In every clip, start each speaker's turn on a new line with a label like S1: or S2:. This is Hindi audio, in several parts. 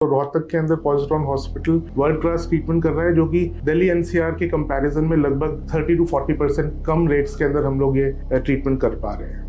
S1: तो रोहतक के अंदर positron hospital world class treatment कर रहा है, जो कि दिल्ली एनसीआर के कंपैरिजन में लगभग 30 to 40% कम रेट्स के अंदर हम लोग ये ट्रीटमेंट कर पा रहे हैं।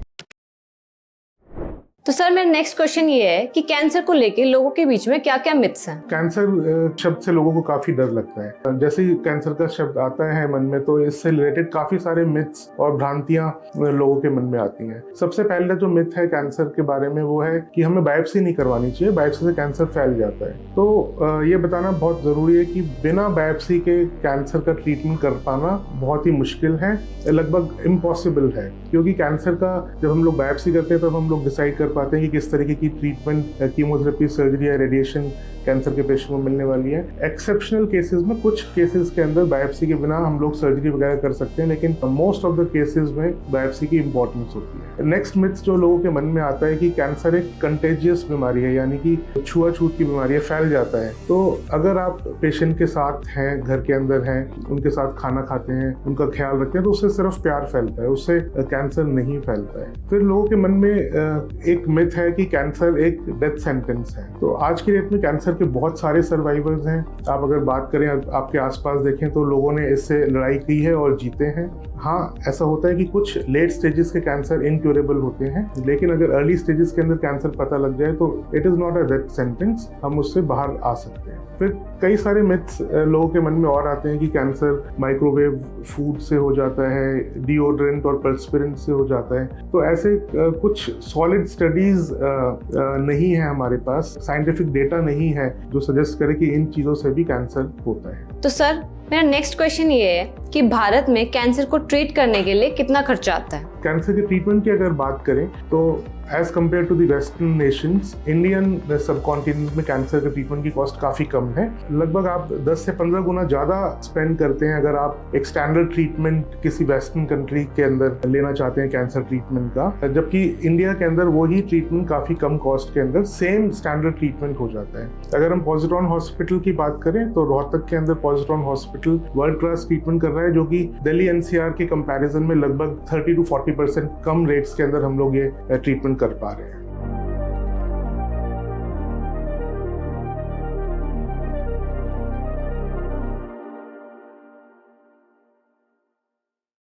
S2: तो सर मेरा नेक्स्ट क्वेश्चन ये है कि कैंसर को लेके लोगों के बीच में क्या क्या मिथ्स हैं?
S1: कैंसर शब्द से लोगों को काफी डर लगता है। जैसे ही कैंसर का शब्द आता है मन में, तो इससे रिलेटेड काफी सारे मिथ्स और भ्रांतियां लोगों के मन में आती हैं। सबसे पहले जो मिथ है कैंसर के बारे में वो है कि हमें बायोप्सी नहीं करवानी चाहिए, बायोप्सी से कैंसर फैल जाता है। तो ये बताना बहुत जरूरी है कि बिना बायोप्सी के कैंसर का ट्रीटमेंट कर पाना बहुत ही मुश्किल है, लगभग इम्पॉसिबल है। क्योंकि कैंसर का जब हम लोग बायोप्सी करते हैं तब हम लोग डिसाइड कर पाते हैं कि किस तरीके की ट्रीटमेंट, कीमोथेरेपी, सर्जरी या रेडिएशन कैंसर के पेशेंट को मिलने वाली है। एक्सेप्शनल केसेस में, कुछ केसेस के अंदर बायोप्सी के बिना हम लोग सर्जरी वगैरह कर सकते हैं, लेकिन मोस्ट ऑफ द केसेस में बायोप्सी की इंपॉर्टेंस होती है। नेक्स्ट मिथ जो लोगों के मन में आता है कि कैंसर एक कंटेजियस बीमारी है, यानी कि छुआछूत की बीमारी है, फैल जाता है। तो अगर आप पेशेंट के साथ हैं, घर के अंदर हैं, उनके साथ खाना खाते हैं, उनका ख्याल रखते हैं, तो उससे सिर्फ प्यार फैलता है, उससे कैंसर नहीं फैलता है। फिर लोगों के मन में एक मिथ है कि कैंसर एक डेथ सेंटेंस है। तो आज की डेट में कैंसर के बहुत सारे सर्वाइवर्स हैं। आप अगर बात करें, आपके आसपास देखें तो लोगों ने इससे लड़ाई की है और जीते हैं। हाँ, ऐसा होता है कि कुछ लेट स्टेजेस के कैंसर इनक्यूरेबल होते हैं, लेकिन अगर अर्ली स्टेजेस के अंदर कैंसर पता लग जाए तो it is not a death sentence, हम उससे बाहर आ सकते हैं। फिर कई सारे मिथ्स लोगों के मन में और आते हैं कि कैंसर माइक्रोवेव फूड से हो जाता है, डिओड्रेंट और पर्स्पिरेंट से हो जाता है। तो ऐसे कुछ सॉलिड स्टडीज नहीं है हमारे पास, साइंटिफिक डेटा नहीं है जो सजेस्ट करे कि इन चीज़ों से भी कैंसर होता है।
S2: तो सर मेरा नेक्स्ट क्वेश्चन ये है कि भारत में कैंसर को ट्रीट करने के लिए कितना खर्चा आता है?
S1: कैंसर के ट्रीटमेंट की अगर बात करें तो as compare to the western nations, Indian sub continent cancer के ट्रीटमेंट की कॉस्ट काफ़ी कम है। लगभग आप 10 से 15 गुना ज़्यादा स्पेंड करते हैं अगर आप एक स्टैंडर्ड ट्रीटमेंट किसी वेस्टर्न कंट्री के अंदर लेना चाहते हैं कैंसर ट्रीटमेंट का, जबकि इंडिया के अंदर वही ट्रीटमेंट काफ़ी कम कॉस्ट के अंदर सेम स्टैंडर्ड ट्रीटमेंट हो जाता है। अगर हम पॉजिट्रॉन हॉस्पिटल की बात करें तो रोहतक के अंदर positron hospital world class treatment कर रहा है, जो कि दिल्ली एनसीआर के कंपैरिजन में लगभग 30 to 40% कम रेट्स के अंदर हम लोग ये ट्रीटमेंट कर पा रहे हैं।